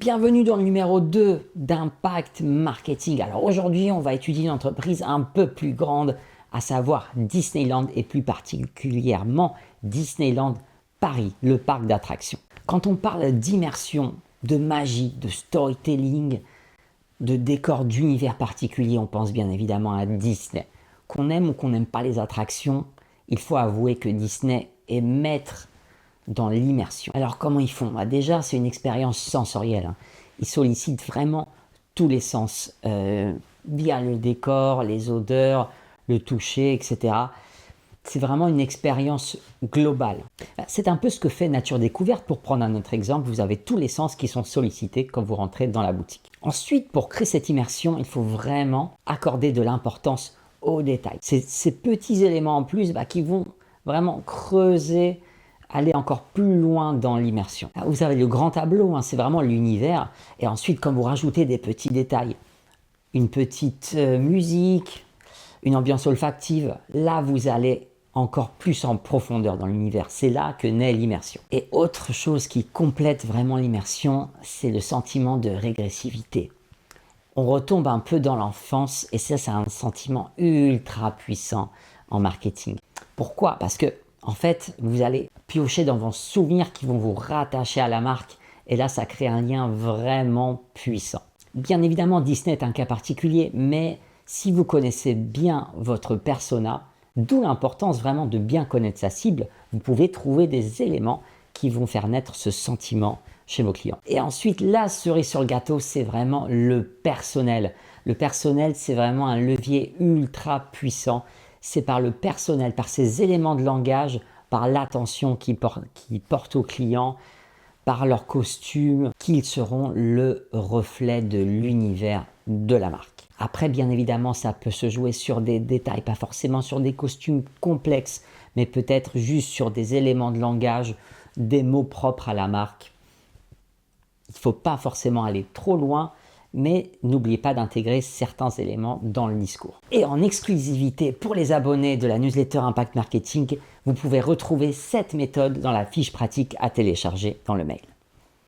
Bienvenue dans le numéro 2 d'Impact Marketing. Alors aujourd'hui, on va étudier une entreprise un peu plus grande, à savoir Disneyland et plus particulièrement Disneyland Paris, le parc d'attractions. Quand on parle d'immersion, de magie, de storytelling, de décor d'univers particulier, on pense bien évidemment à Disney. Qu'on aime ou qu'on n'aime pas les attractions, il faut avouer que Disney est maître dans l'immersion. Alors comment ils font? Déjà, c'est une expérience sensorielle. Ils sollicitent vraiment tous les sens via le décor, les odeurs, le toucher, etc. C'est vraiment une expérience globale. C'est un peu ce que fait Nature Découverte. Pour prendre un autre exemple, vous avez tous les sens qui sont sollicités quand vous rentrez dans la boutique. Ensuite, pour créer cette immersion, il faut vraiment accorder de l'importance aux détails. C'est ces petits éléments en plus qui vont vraiment creuser, aller encore plus loin dans l'immersion. Vous avez le grand tableau, c'est vraiment l'univers. Et ensuite, quand vous rajoutez des petits détails, une petite musique, une ambiance olfactive, là, vous allez encore plus en profondeur dans l'univers. C'est là que naît l'immersion. Et autre chose qui complète vraiment l'immersion, c'est le sentiment de régressivité. On retombe un peu dans l'enfance et ça, c'est un sentiment ultra puissant en marketing. Pourquoi? Parce que en fait, vous allez piocher dans vos souvenirs qui vont vous rattacher à la marque et là, ça crée un lien vraiment puissant. Bien évidemment, Disney est un cas particulier, mais si vous connaissez bien votre persona, d'où l'importance vraiment de bien connaître sa cible, vous pouvez trouver des éléments qui vont faire naître ce sentiment chez vos clients. Et ensuite, la cerise sur le gâteau, c'est vraiment le personnel. Le personnel, c'est vraiment un levier ultra puissant. C'est par le personnel, par ces éléments de langage, par l'attention qu'ils portent aux clients, par leur costume, qu'ils seront le reflet de l'univers de la marque. Après, bien évidemment, ça peut se jouer sur des détails, pas forcément sur des costumes complexes, mais peut-être juste sur des éléments de langage, des mots propres à la marque. Il ne faut pas forcément aller trop loin, mais n'oubliez pas d'intégrer certains éléments dans le discours. Et en exclusivité pour les abonnés de la newsletter Impact Marketing, vous pouvez retrouver cette méthode dans la fiche pratique à télécharger dans le mail.